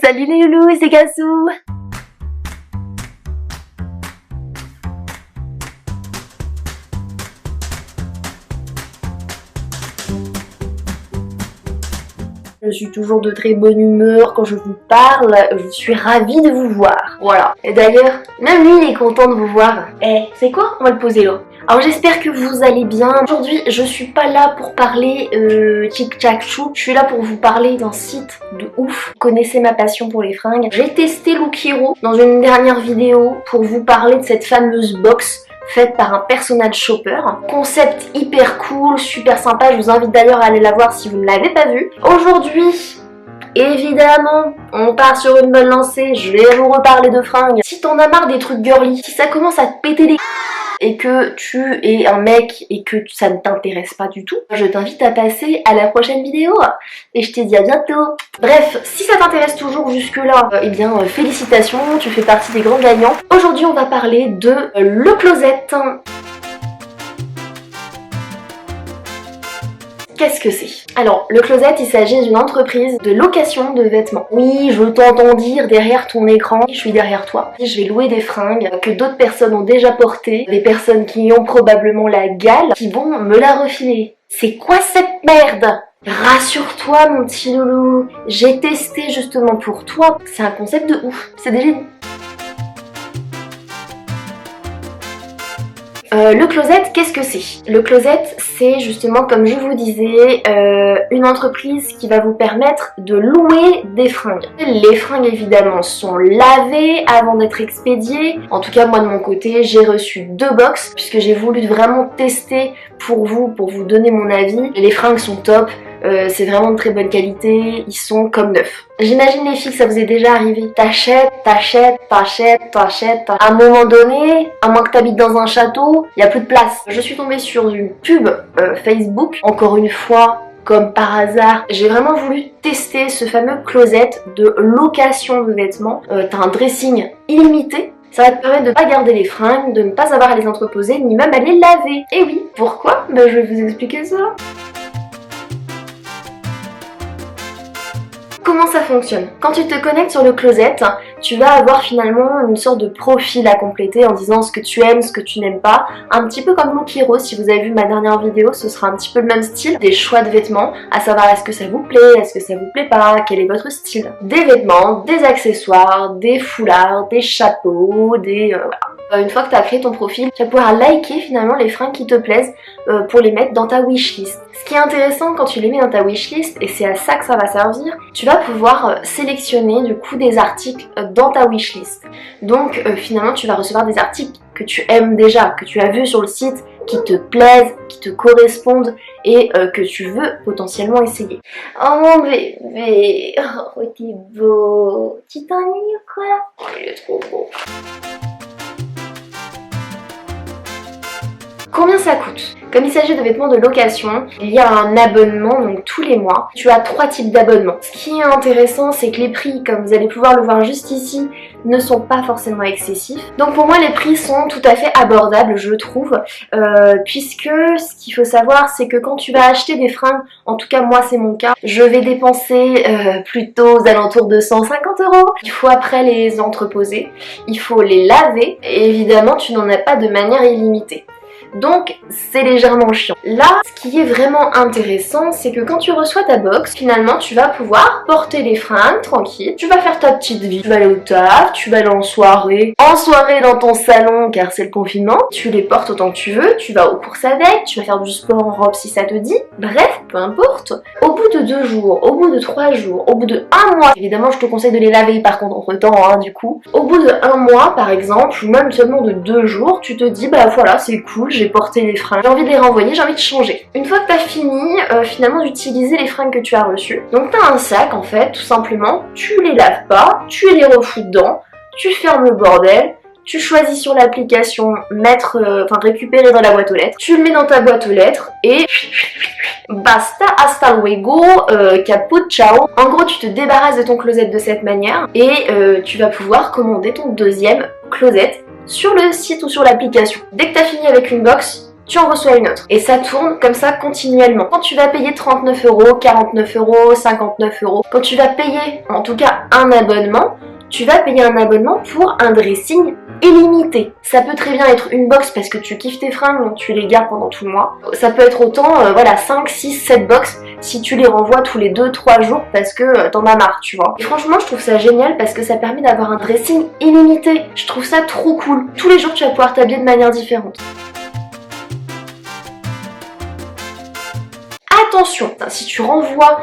Salut les loulous, c'est Cassou. Je suis toujours de très bonne humeur quand je vous parle, je suis ravie de vous voir. Voilà. Et d'ailleurs, même lui il est content de vous voir. Eh, c'est quoi? On va le poser là. Alors j'espère que vous allez bien. Aujourd'hui, je suis pas là pour parler tchic-tchac-chou. Je suis là pour vous parler d'un site de ouf. Vous connaissez ma passion pour les fringues. J'ai testé Look Hero dans une dernière vidéo pour vous parler de cette fameuse box faite par un personal shopper. Concept hyper cool, super sympa. Je vous invite d'ailleurs à aller la voir si vous ne l'avez pas vue. Aujourd'hui, évidemment, on part sur une bonne lancée. Je vais vous reparler de fringues. Si t'en as marre des trucs girly, si ça commence à te péter les et que tu es un mec et que ça ne t'intéresse pas du tout, je t'invite à passer à la prochaine vidéo et je te dis à bientôt. Bref, si ça t'intéresse toujours jusque là, eh bien félicitations, tu fais partie des grands gagnants. Aujourd'hui on va parler de Le Closet. Qu'est-ce que c'est? Alors, Le Closet, il s'agit d'une entreprise de location de vêtements. Oui, je t'entends dire derrière ton écran, je suis derrière toi. Je vais louer des fringues que d'autres personnes ont déjà portées, des personnes qui ont probablement la gale, qui vont me la refiler. C'est quoi cette merde? Rassure-toi mon petit loulou, j'ai testé justement pour toi. C'est un concept de ouf, c'est des génies. Le Closet, qu'est-ce que c'est? Le Closet, c'est justement, comme je vous disais, une entreprise qui va vous permettre de louer des fringues. Les fringues, évidemment, sont lavées avant d'être expédiées. En tout cas, moi, de mon côté, j'ai reçu 2 box, puisque j'ai voulu vraiment tester pour vous donner mon avis. Les fringues sont top. C'est vraiment de très bonne qualité, ils sont comme neufs. J'imagine les filles que ça vous est déjà arrivé. T'achètes. À un moment donné, à moins que t'habites dans un château, il n'y a plus de place. Je suis tombée sur une pub Facebook, encore une fois, comme par hasard. J'ai vraiment voulu tester ce fameux closet de location de vêtements. T'as un dressing illimité. Ça va te permettre de ne pas garder les fringues, de ne pas avoir à les entreposer, ni même à les laver. Et oui, pourquoi? Ben, je vais vous expliquer ça. Comment ça fonctionne? Quand tu te connectes sur le Closet, tu vas avoir finalement une sorte de profil à compléter en disant ce que tu aimes, ce que tu n'aimes pas. Un petit peu comme Look Hero, si vous avez vu ma dernière vidéo, ce sera un petit peu le même style. Des choix de vêtements, à savoir est-ce que ça vous plaît, est-ce que ça vous plaît pas, quel est votre style. Des vêtements, des accessoires, des foulards, des chapeaux, voilà. Une fois que tu as créé ton profil, tu vas pouvoir liker finalement les fringues qui te plaisent pour les mettre dans ta wishlist. Ce qui est intéressant quand tu les mets dans ta wishlist, et c'est à ça que ça va servir, tu vas pouvoir sélectionner du coup des articles dans ta wishlist. Donc finalement tu vas recevoir des articles que tu aimes déjà, que tu as vus sur le site, qui te plaisent, qui te correspondent et que tu veux potentiellement essayer. Oh mon bébé, oh t'es beau, tu t'ennuies ou quoi? Oh il est trop beau. Combien ça coûte? Comme il s'agit de vêtements de location, il y a un abonnement donc tous les mois. Tu as 3 types d'abonnements. Ce qui est intéressant, c'est que les prix, comme vous allez pouvoir le voir juste ici, ne sont pas forcément excessifs. Donc pour moi, les prix sont tout à fait abordables, je trouve, puisque ce qu'il faut savoir, c'est que quand tu vas acheter des fringues, en tout cas moi c'est mon cas, je vais dépenser plutôt aux alentours de 150 €. Il faut après les entreposer, il faut les laver, et évidemment tu n'en as pas de manière illimitée. Donc c'est légèrement chiant. Là, ce qui est vraiment intéressant, c'est que quand tu reçois ta box, finalement tu vas pouvoir porter les fringues tranquille. Tu vas faire ta petite vie, tu vas aller au taf, tu vas aller en soirée dans ton salon car c'est le confinement. Tu les portes autant que tu veux, tu vas aux courses avec, tu vas faire du sport en robe si ça te dit. Bref, peu importe. Au bout de 2 jours, au bout de 3 jours, au bout de 1 mois, évidemment je te conseille de les laver par contre entre temps du coup. Au bout de 1 mois par exemple, ou même seulement de 2 jours, tu te dis bah voilà c'est cool, j'ai porté les fringues, j'ai envie de les renvoyer, j'ai envie de changer. Une fois que tu as fini finalement d'utiliser les fringues que tu as reçues, donc tu as un sac en fait tout simplement, tu les laves pas, tu les refous dedans, tu fermes le bordel, tu choisis sur l'application récupérer dans la boîte aux lettres, tu le mets dans ta boîte aux lettres et basta, hasta luego, caput, ciao. En gros tu te débarrasses de ton closet de cette manière et tu vas pouvoir commander ton deuxième closet sur le site ou sur l'application. Dès que tu as fini avec une box, tu en reçois une autre. Et ça tourne comme ça continuellement. Quand tu vas payer 39 €, 49 €, 59 €, quand tu vas payer en tout cas un abonnement, tu vas payer un abonnement pour un dressing illimité. Ça peut très bien être une box parce que tu kiffes tes fringues, donc tu les gardes pendant tout le mois. Ça peut être autant, voilà, 5, 6, 7 box si tu les renvoies tous les 2-3 jours parce que t'en as marre, tu vois. Et franchement, je trouve ça génial parce que ça permet d'avoir un dressing illimité. Je trouve ça trop cool. Tous les jours, tu vas pouvoir t'habiller de manière différente. Attention, si tu renvoies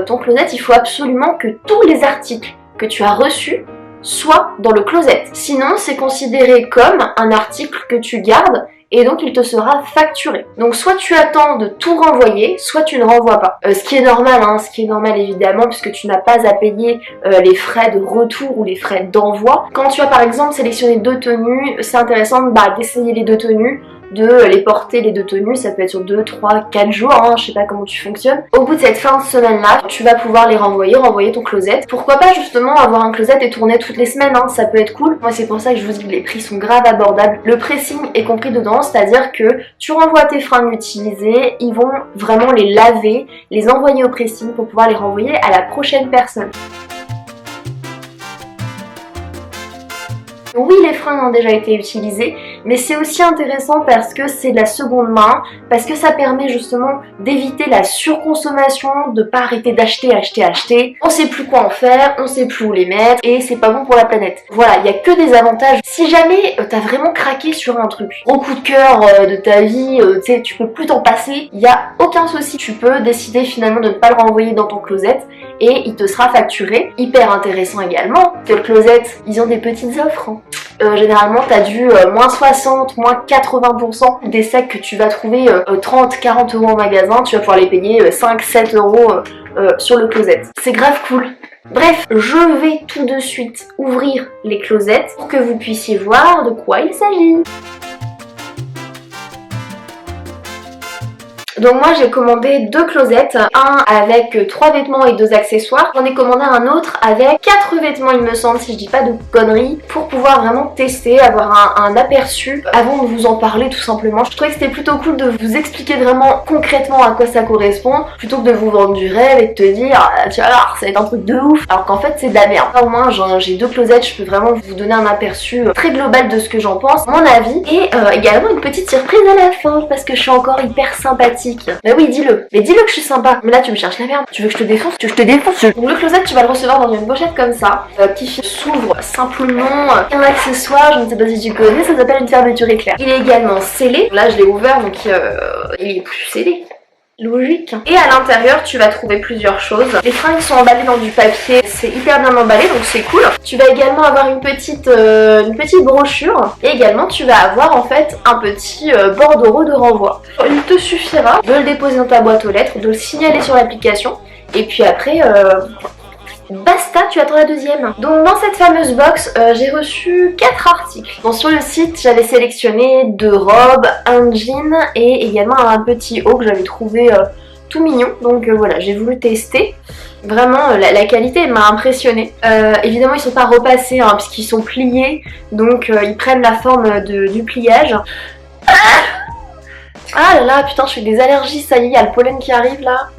ton closet, il faut absolument que tous les articles que tu as reçus soient dans le closet. Sinon, c'est considéré comme un article que tu gardes et donc il te sera facturé. Donc soit tu attends de tout renvoyer, soit tu ne renvoies pas. Ce qui est normal, hein, ce qui est normal évidemment, puisque tu n'as pas à payer les frais de retour ou les frais d'envoi. Quand tu as par exemple sélectionné 2 tenues, c'est intéressant d'essayer les 2 tenues, de les porter les 2 tenues, ça peut être sur 2, 3, 4 jours, hein, je sais pas comment tu fonctionnes. Au bout de cette fin de semaine là, tu vas pouvoir les renvoyer ton closet. Pourquoi pas justement avoir un closet et tourner toutes les semaines, hein, ça peut être cool. Moi c'est pour ça que je vous dis que les prix sont grave abordables. Le pressing est compris dedans, c'est-à-dire que tu renvoies tes fringues utilisées, ils vont vraiment les laver, les envoyer au pressing pour pouvoir les renvoyer à la prochaine personne. Oui, les fringues ont déjà été utilisées, mais c'est aussi intéressant parce que c'est de la seconde main, parce que ça permet justement d'éviter la surconsommation, de pas arrêter d'acheter, acheter. On sait plus quoi en faire, on sait plus où les mettre et c'est pas bon pour la planète. Voilà, il y a que des avantages. Si jamais t'as vraiment craqué sur un truc, gros coup de cœur de ta vie, tu sais, tu peux plus t'en passer, il y a aucun souci. Tu peux décider finalement de ne pas le renvoyer dans ton closet et il te sera facturé. Hyper intéressant également que le closet, ils ont des petites offres. Généralement t'as du moins 60, moins 80% des sacs que tu vas trouver 30, 40 € en magasin, tu vas pouvoir les payer 5, 7 € sur le closet. C'est grave cool. Bref, je vais tout de suite ouvrir les closets pour que vous puissiez voir de quoi il s'agit. Donc moi j'ai commandé 2 closets, un avec 3 vêtements et 2 accessoires. J'en ai commandé un autre avec 4 vêtements il me semble, si je dis pas de conneries, pour pouvoir vraiment tester, avoir un aperçu avant de vous en parler tout simplement. Je trouvais que c'était plutôt cool de vous expliquer vraiment concrètement à quoi ça correspond, plutôt que de vous vendre du rêve et de te dire tu vas voir ça va être un truc de ouf, alors qu'en fait c'est de la merde. Au moins j'ai 2 closets, je peux vraiment vous donner un aperçu très global de ce que j'en pense, mon avis, et également une petite surprise à la fin parce que je suis encore hyper sympathique. Mais oui, dis-le. Mais dis-le que je suis sympa. Mais là, tu me cherches la merde. Tu veux que je te défonce? Tu veux que je te défonce? Donc le closet, tu vas le recevoir dans une pochette comme ça, qui s'ouvre simplement. Un accessoire, je ne sais pas si tu connais, ça s'appelle une fermeture éclair. Il est également scellé. Là, je l'ai ouvert, donc il est plus scellé. Logique. Et à l'intérieur, tu vas trouver plusieurs choses. Les fringues sont emballées dans du papier, c'est hyper bien emballé, donc c'est cool. Tu vas également avoir une petite brochure. Et également, tu vas avoir en fait un petit bordereau de renvoi. Il te suffira de le déposer dans ta boîte aux lettres, de le signaler sur l'application. Et puis après... basta, tu attends la deuxième. Donc dans cette fameuse box, j'ai reçu 4 articles. Donc sur le site, j'avais sélectionné 2 robes, un jean et également un petit haut que j'avais trouvé tout mignon. Donc voilà, j'ai voulu tester. Vraiment, la qualité m'a impressionnée. Évidemment, ils sont pas repassés hein, puisqu'ils sont pliés. Donc ils prennent la forme du pliage. Ah là là, putain, je fais des allergies, ça y est, il y a le pollen qui arrive là.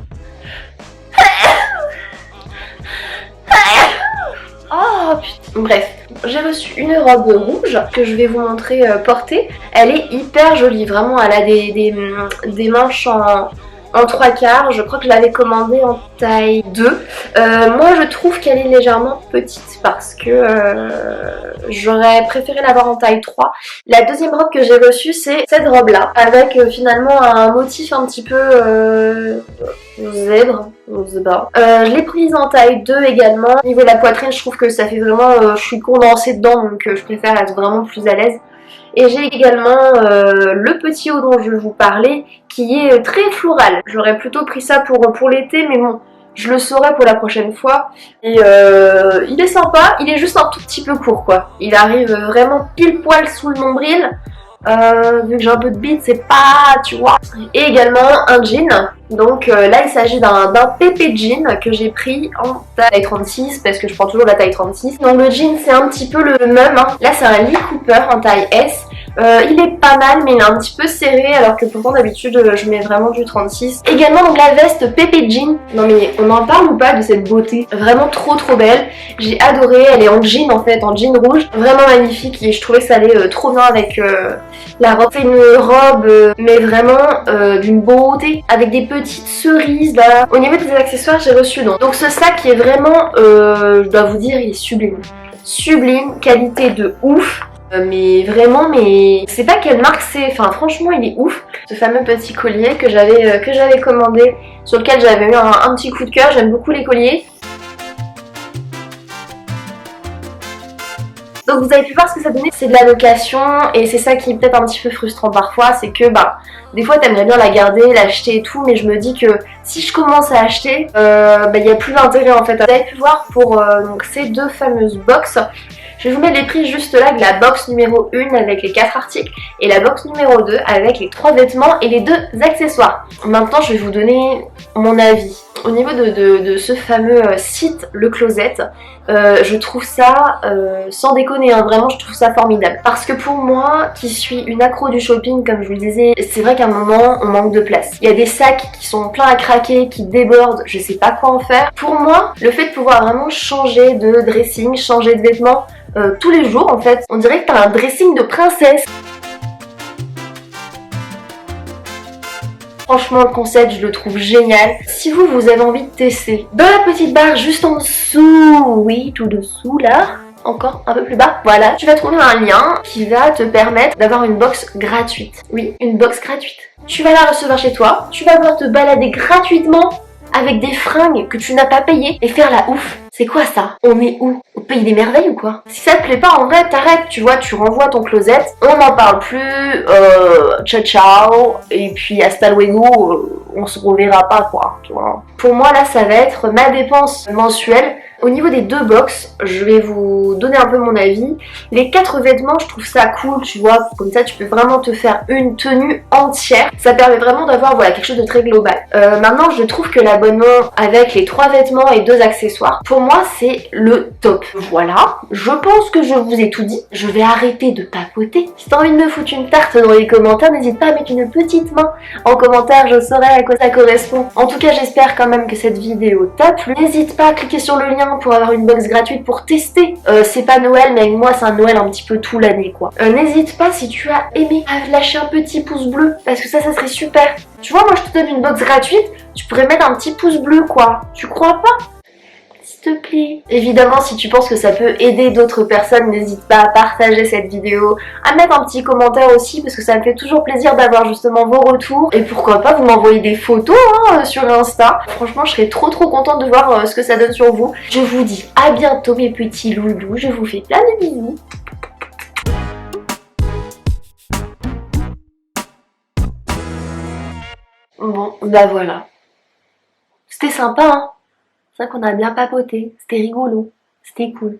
Oh putain. Bref, j'ai reçu une robe rouge que je vais vous montrer porter. Elle est hyper jolie, vraiment, elle a des manches en 3/4. Je crois que je l'avais commandée en taille 2. Moi je trouve qu'elle est légèrement petite parce que j'aurais préféré l'avoir en taille 3. La deuxième robe que j'ai reçue, c'est cette robe là, avec finalement un motif un petit peu zèbre. Je l'ai prise en taille 2 également. Au niveau de la poitrine, je trouve que ça fait vraiment... je suis condensée dedans, donc je préfère être vraiment plus à l'aise. Et j'ai également le petit haut dont je vous parlais, qui est très floral. J'aurais plutôt pris ça pour l'été, mais bon, je le saurai pour la prochaine fois. Et il est sympa, il est juste un tout petit peu court quoi. Il arrive vraiment pile poil sous le nombril. Vu que j'ai un peu de bite, c'est pas, tu vois. Et également un jean. Donc là il s'agit d'un PP jean que j'ai pris en taille 36 parce que je prends toujours la taille 36. Donc le jean c'est un petit peu le même hein. Là c'est un Lee Cooper en taille S. Il est pas mal mais il est un petit peu serré alors que pourtant d'habitude je mets vraiment du 36. Également donc la veste Pepe Jean. Non mais on en parle ou pas de cette beauté? Vraiment trop belle. J'ai adoré, elle est en jean en fait, en jean rouge. Vraiment magnifique et je trouvais que ça allait trop bien avec la robe. C'est une robe mais vraiment d'une beauté avec des petites cerises là. Au niveau des accessoires j'ai reçu donc ce sac qui est vraiment, je dois vous dire, il est sublime. Sublime, qualité de ouf. Mais vraiment, mais c'est pas quelle marque c'est, enfin franchement il est ouf. Ce fameux petit collier que j'avais commandé, sur lequel j'avais eu un petit coup de cœur, j'aime beaucoup les colliers. Donc vous avez pu voir ce que ça donnait, c'est de la location et c'est ça qui est peut-être un petit peu frustrant parfois, c'est que bah des fois t'aimerais bien la garder, l'acheter et tout, mais je me dis que si je commence à acheter, il n'y a plus d'intérêt en fait. Vous avez pu voir pour donc, ces deux fameuses box. Je vais vous mettre les prix juste là, de la box numéro 1 avec les 4 articles et la box numéro 2 avec les 3 vêtements et les 2 accessoires. Maintenant je vais vous donner mon avis. Au niveau de ce fameux site, le Closet, je trouve ça, sans déconner, hein, vraiment je trouve ça formidable. Parce que pour moi, qui suis une accro du shopping, comme je vous le disais, c'est vrai qu'à un moment, on manque de place. Il y a des sacs qui sont pleins à craquer, qui débordent, je sais pas quoi en faire. Pour moi, le fait de pouvoir vraiment changer de dressing, changer de vêtements, tous les jours en fait, on dirait que t'as un dressing de princesse. Franchement, le concept, je le trouve génial. Si vous avez envie de tester, dans la petite barre juste en dessous, oui, tout dessous là, encore un peu plus bas, voilà, tu vas trouver un lien qui va te permettre d'avoir une box gratuite. Oui, une box gratuite. Tu vas la recevoir chez toi, tu vas pouvoir te balader gratuitement avec des fringues que tu n'as pas payées et faire la ouf. C'est quoi ça? On est où? Au pays des merveilles ou quoi? Si ça te plaît pas, en vrai, t'arrêtes, tu vois, tu renvoies ton closet, on n'en parle plus, ciao ciao, et puis hasta luego, on se reverra pas quoi, tu vois. Pour moi là, ça va être ma dépense mensuelle. Au niveau des deux box, je vais vous donner un peu mon avis. Les 4 vêtements, je trouve ça cool, tu vois, comme ça tu peux vraiment te faire une tenue entière. Ça permet vraiment d'avoir voilà, quelque chose de très global. Maintenant, je trouve que l'abonnement avec les 3 vêtements et 2 accessoires, pour moi c'est le top. Voilà, je pense que je vous ai tout dit. Je vais arrêter de papoter. Si t'as envie de me foutre une tarte dans les commentaires, n'hésite pas à mettre une petite main en commentaire, je saurai à quoi ça correspond. En tout cas, j'espère quand même que cette vidéo t'a plu. N'hésite pas à cliquer sur le lien pour avoir une box gratuite pour tester. C'est pas Noël, mais avec moi c'est un Noël un petit peu tout l'année quoi. N'hésite pas si tu as aimé à lâcher un petit pouce bleu parce que ça serait super. Tu vois, moi je te donne une box gratuite, tu pourrais mettre un petit pouce bleu quoi. Tu crois pas? S'il te plaît. Évidemment, si tu penses que ça peut aider d'autres personnes, n'hésite pas à partager cette vidéo, à mettre un petit commentaire aussi parce que ça me fait toujours plaisir d'avoir justement vos retours. Et pourquoi pas vous m'envoyer des photos sur Insta. Franchement, je serais trop contente de voir ce que ça donne sur vous. Je vous dis à bientôt mes petits loulous. Je vous fais plein de bisous. Bon, bah voilà. C'était sympa, hein? C'est vrai qu'on a bien papoté. C'était rigolo. C'était cool.